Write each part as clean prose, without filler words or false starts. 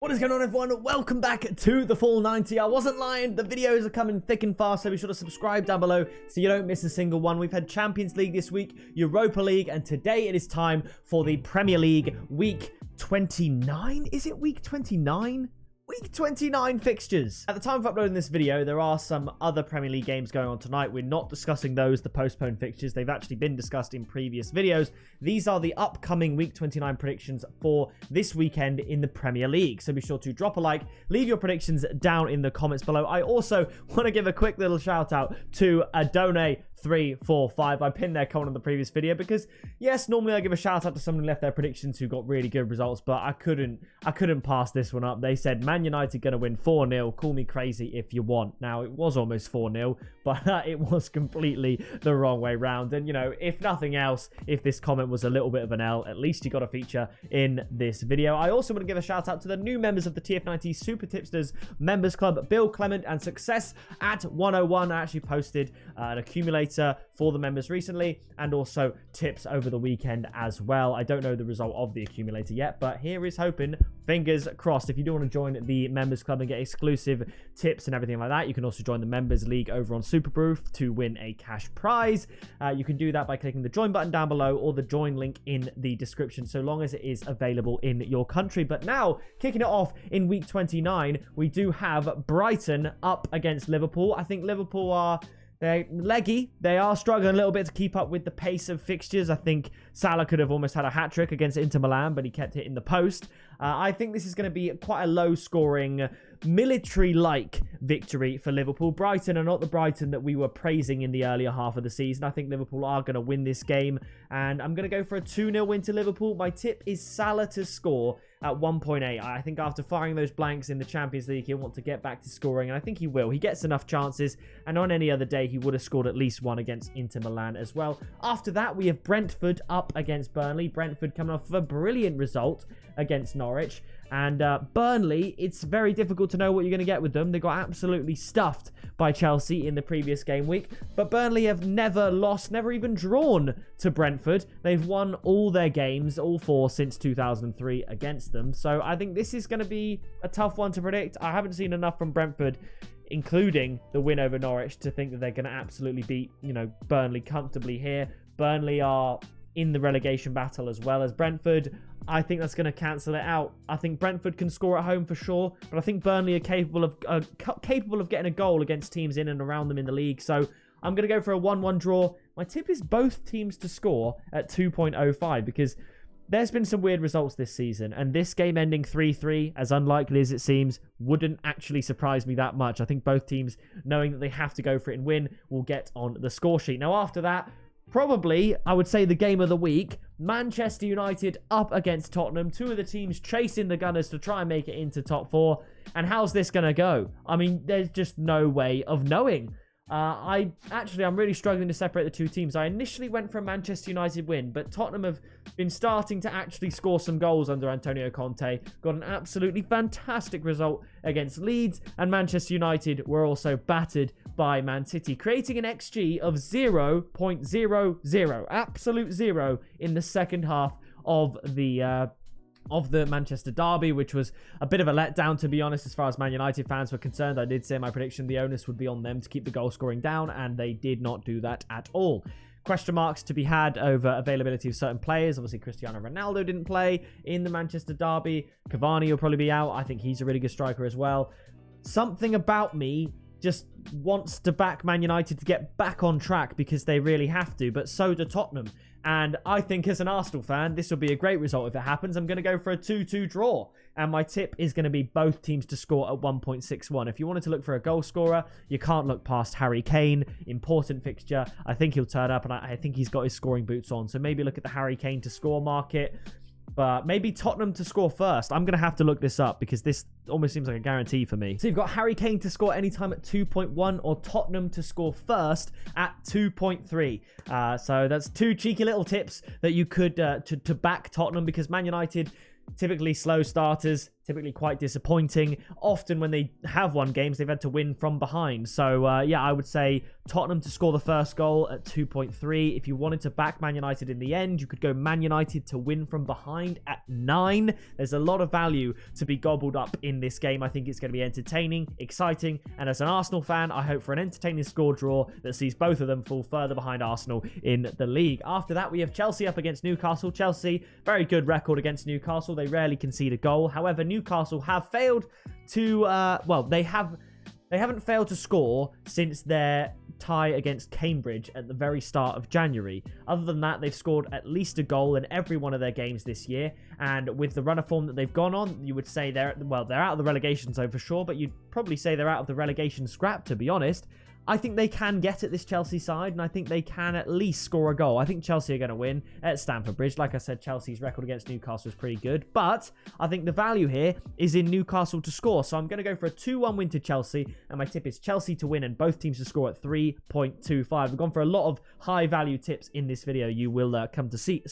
What is going on, everyone? Welcome back to the Full 90. I wasn't lying. The videos are coming thick and fast, so be sure to subscribe down below so you don't miss a single one. We've had Champions League this week, Europa League, and today it is time for the Premier League Week 29. Is it Week 29? Week 29 fixtures. At the time of uploading this video, there are some other Premier League games going on tonight. We're not discussing those, the postponed fixtures. They've actually been discussed in previous videos. These are the upcoming Week 29 predictions for this weekend in the Premier League. So be sure to drop a like, leave your predictions down in the comments below. I also want to give a quick little shout out to Adone345. I pinned their comment on the previous video because, yes, normally I give a shout out to someone who left their predictions who got really good results, but I couldn't pass this one up. They said Man United going to win 4-0. Call me crazy if you want. Now, it was almost 4-0, but it was completely the wrong way round. And, you know, if nothing else, if this comment was a little bit of an L, at least you got a feature in this video. I also want to give a shout out to the new members of the TF90 Super Tipsters Members Club, Bill, Clement, and Success at 101. I actually posted an accumulator for the members recently and also tips over the weekend as well. I don't know the result of the accumulator yet, but here is hoping, fingers crossed. If you do want to join the members club and get exclusive tips and everything like that, you can also join the members league over on Superproof to win a cash prize. You can do that by clicking the join button down below or the join link in the description, so long as it is available in your country. But now, kicking it off in week 29, we do have Brighton up against Liverpool. I think Liverpool they're leggy. They are struggling a little bit to keep up with the pace of fixtures. I think Salah could have almost had a hat-trick against Inter Milan, but he kept hitting the post. I think this is going to be quite a low-scoring, military-like victory for Liverpool. Brighton are not the Brighton that we were praising in the earlier half of the season. I think Liverpool are going to win this game, and I'm going to go for a 2-0 win to Liverpool. My tip is Salah to score at 1.8. I think after firing those blanks in the Champions League, he'll want to get back to scoring, and I think he will. He gets enough chances, and on any other day, he would have scored at least one against Inter Milan as well. After that, we have Brentford up against Burnley. Brentford coming off of a brilliant result against Norwich. And Burnley, it's very difficult to know what you're going to get with them. They got absolutely stuffed by Chelsea in the previous game week. But Burnley have never lost, never even drawn to Brentford. They've won all their games, all four since 2003 against them. So I think this is going to be a tough one to predict. I haven't seen enough from Brentford, including the win over Norwich, to think that they're going to absolutely beat, Burnley comfortably here. Burnley are in the relegation battle as well as Brentford. I think that's going to cancel it out. I think Brentford can score at home for sure, but I think Burnley are capable of getting a goal against teams in and around them in the league. So I'm going to go for a 1-1 draw. My tip is both teams to score at 2.05 because there's been some weird results this season, and this game ending 3-3, as unlikely as it seems, wouldn't actually surprise me that much. I think both teams, knowing that they have to go for it and win, will get on the score sheet. Now, after that, probably, I would say the game of the week, Manchester United up against Tottenham. Two of the teams chasing the Gunners to try and make it into top four. And how's this going to go? I mean, there's just no way of knowing. I'm really struggling to separate the two teams. I initially went for a Manchester United win, but Tottenham have been starting to actually score some goals under Antonio Conte. Got an absolutely fantastic result against Leeds, and Manchester United were also battered by Man City, creating an XG of 0.00, absolute zero in the second half of the Manchester derby, which was a bit of a letdown, to be honest, as far as Man United fans were concerned. I did say in my prediction the onus would be on them to keep the goal scoring down, and they did not do that at all. Question marks to be had over availability of certain players. Obviously, Cristiano Ronaldo didn't play in the Manchester derby. Cavani will probably be out. I think he's a really good striker as well. Something about me just wants to back Man United to get back on track because they really have to, but so do Tottenham. And I think as an Arsenal fan, this will be a great result if it happens. I'm going to go for a 2-2 draw. And my tip is going to be both teams to score at 1.61. If you wanted to look for a goal scorer, you can't look past Harry Kane. Important fixture. I think he'll turn up, and I think he's got his scoring boots on. So maybe look at the Harry Kane to score market. But maybe Tottenham to score first. I'm going to have to look this up because this almost seems like a guarantee for me. So you've got Harry Kane to score anytime at 2.1 or Tottenham to score first at 2.3. So that's two cheeky little tips that you could to back Tottenham, because Man United, typically slow starters, typically quite disappointing. Often when they have won games, they've had to win from behind. So, yeah, I would say Tottenham to score the first goal at 2.3. If you wanted to back Man United in the end, you could go Man United to win from behind at 9. There's a lot of value to be gobbled up in this game. I think it's going to be entertaining, exciting, and as an Arsenal fan, I hope for an entertaining score draw that sees both of them fall further behind Arsenal in the league. After that, we have Chelsea up against Newcastle. Chelsea, very good record against Newcastle. They rarely concede a goal. However, Newcastle have failed to, they haven't failed to score since their tie against Cambridge at the very start of January. Other than that, they've scored at least a goal in every one of their games this year. And with the run of form that they've gone on, you would say they're out of the relegation zone for sure, but you'd probably say they're out of the relegation scrap, to be honest. I think they can get at this Chelsea side, and I think they can at least score a goal. I think Chelsea are going to win at Stamford Bridge. Like I said, Chelsea's record against Newcastle is pretty good, but I think the value here is in Newcastle to score. So I'm going to go for a 2-1 win to Chelsea, and my tip is Chelsea to win and both teams to score at 3.25. I've gone for a lot of high value tips in this video. You will come to see.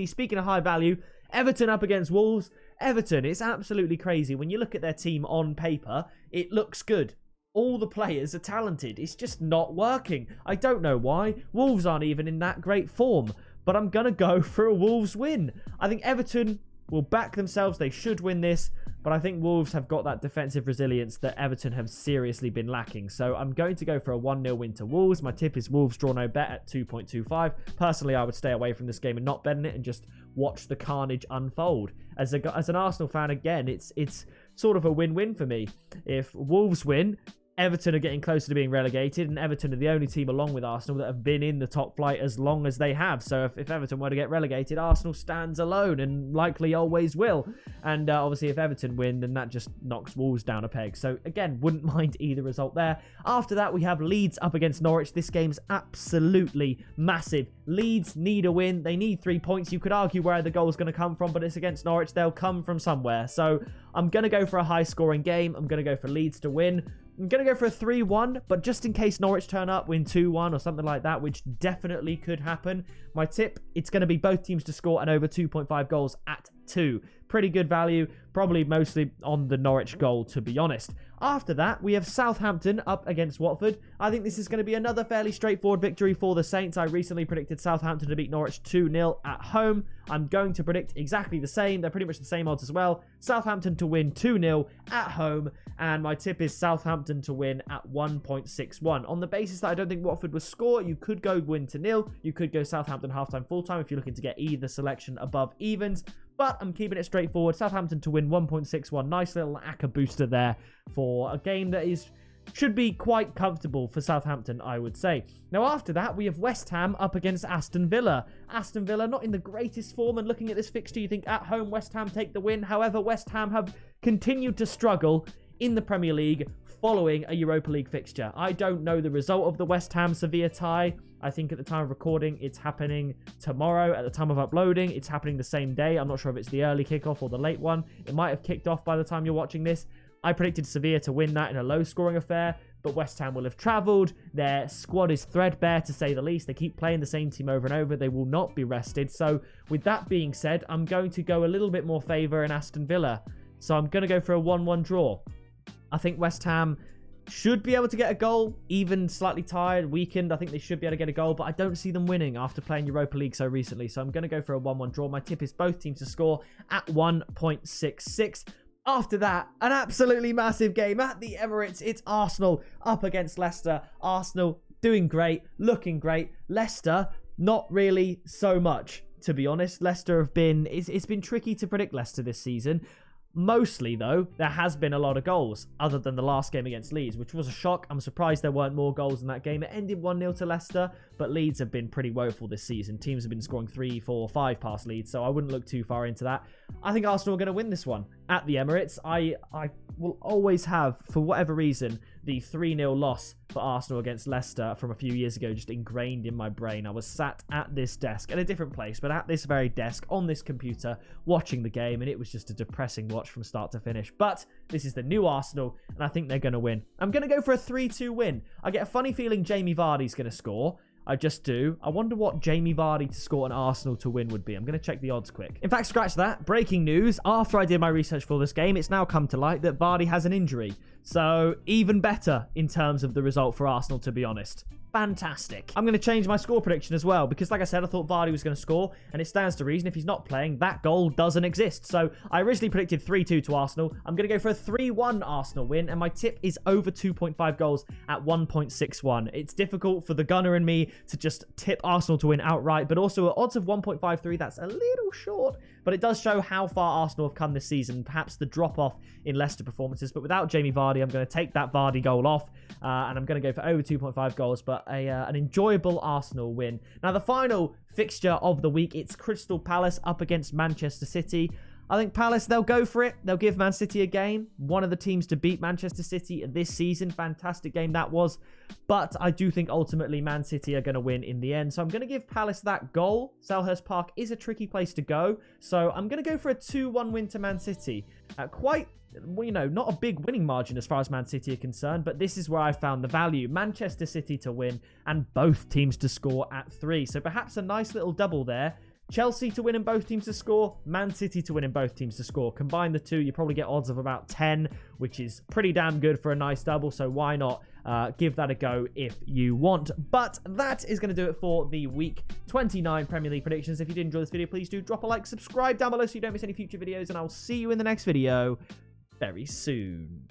Speaking of high value, Everton up against Wolves. Everton, it's absolutely crazy. When you look at their team on paper, it looks good. All the players are talented. It's just not working. I don't know why. Wolves aren't even in that great form. But I'm going to go for a Wolves win. I think Everton will back themselves. They should win this. But I think Wolves have got that defensive resilience that Everton have seriously been lacking. So I'm going to go for a 1-0 win to Wolves. My tip is Wolves draw no bet at 2.25. Personally, I would stay away from this game and not bet on it and just watch the carnage unfold. As an Arsenal fan, again, it's sort of a win-win for me. If Wolves win, Everton are getting closer to being relegated, and Everton are the only team along with Arsenal that have been in the top flight as long as they have. So if Everton were to get relegated, Arsenal stands alone and likely always will. And obviously if Everton win, then that just knocks Wolves down a peg. So again, wouldn't mind either result there. After that, we have Leeds up against Norwich. This game's absolutely massive. Leeds need a win. They need 3 points. You could argue where the goal is going to come from, but it's against Norwich. They'll come from somewhere. So I'm going to go for a high-scoring game. I'm going to go for Leeds to win. I'm going to go for a 3-1, but just in case Norwich turn up, win 2-1 or something like that, which definitely could happen. My tip, it's going to be both teams to score and over 2.5 goals at 2. Pretty good value, probably mostly on the Norwich goal, to be honest. After that, we have Southampton up against Watford. I think this is going to be another fairly straightforward victory for the Saints. I recently predicted Southampton to beat Norwich 2-0 at home. I'm going to predict exactly the same. They're pretty much the same odds as well. Southampton to win 2-0 at home. And my tip is Southampton to win at 1.61. On the basis that I don't think Watford will score, you could go win to 0. You could go Southampton halftime, full-time if you're looking to get either selection above evens. But I'm keeping it straightforward. Southampton to win 1.61. Nice little ACCA booster there for a game that should be quite comfortable for Southampton, I would say. Now, after that, we have West Ham up against Aston Villa. Aston Villa not in the greatest form, and looking at this fixture, you think at home West Ham take the win. However, West Ham have continued to struggle in the Premier League following a Europa League fixture. I don't know the result of the West Ham-Sevilla tie. I think at the time of recording, it's happening tomorrow. At the time of uploading, it's happening the same day. I'm not sure if it's the early kickoff or the late one. It might have kicked off by the time you're watching this. I predicted Sevilla to win that in a low-scoring affair, but West Ham will have travelled. Their squad is threadbare, to say the least. They keep playing the same team over and over. They will not be rested. So with that being said, I'm going to go a little bit more favour in Aston Villa. So I'm going to go for a 1-1 draw. I think West Ham should be able to get a goal, even slightly tired, weakened. I think they should be able to get a goal, but I don't see them winning after playing Europa League so recently. So I'm going to go for a 1-1 draw. My tip is both teams to score at 1.66. After that, an absolutely massive game at the Emirates. It's Arsenal up against Leicester. Arsenal doing great, looking great. Leicester, not really so much, to be honest. Leicester have been... It's been tricky to predict Leicester this season. Mostly, though, there has been a lot of goals, other than the last game against Leeds, which was a shock. I'm surprised there weren't more goals in that game. It ended 1-0 to Leicester, but Leeds have been pretty woeful this season. Teams have been scoring 3, 4, 5 past Leeds, so I wouldn't look too far into that. I think Arsenal are going to win this one at the Emirates. I will always have, for whatever reason, the 3-0 loss for Arsenal against Leicester from a few years ago just ingrained in my brain. I was sat at this desk, at a different place, but at this very desk, on this computer, watching the game, and it was just a depressing watch from start to finish. But this is the new Arsenal, and I think they're going to win. I'm going to go for a 3-2 win. I get a funny feeling Jamie Vardy's going to score. I just do. I wonder what Jamie Vardy to score an Arsenal to win would be. I'm going to check the odds quick. In fact, scratch that. Breaking news. After I did my research for this game, it's now come to light that Vardy has an injury. So even better in terms of the result for Arsenal, to be honest. Fantastic. I'm going to change my score prediction as well because, like I said, I thought Vardy was going to score, and it stands to reason if he's not playing, that goal doesn't exist. So I originally predicted 3-2 to Arsenal. I'm going to go for a 3-1 Arsenal win, and my tip is over 2.5 goals at 1.61. It's difficult for the gunner and me to just tip Arsenal to win outright, but also at odds of 1.53, that's a little short, but it does show how far Arsenal have come this season, perhaps the drop-off in Leicester performances. But without Jamie Vardy, I'm going to take that Vardy goal off, and I'm going to go for over 2.5 goals, but an enjoyable Arsenal win. Now, the final fixture of the week, it's Crystal Palace up against Manchester City. I think Palace, they'll go for it. They'll give Man City a game. One of the teams to beat Manchester City this season. Fantastic game that was. But I do think ultimately Man City are going to win in the end. So I'm going to give Palace that goal. Selhurst Park is a tricky place to go. So I'm going to go for a 2-1 win to Man City. Quite, you know, not a big winning margin as far as Man City are concerned. But this is where I found the value. Manchester City to win and both teams to score at 3. So perhaps a nice little double there. Chelsea to win and both teams to score, Man City to win and both teams to score. Combine the two, you probably get odds of about 10, which is pretty damn good for a nice double, so why not give that a go if you want. But that is going to do it for the Week 29 Premier League predictions. If you did enjoy this video, please do drop a like, subscribe down below so you don't miss any future videos, and I'll see you in the next video very soon.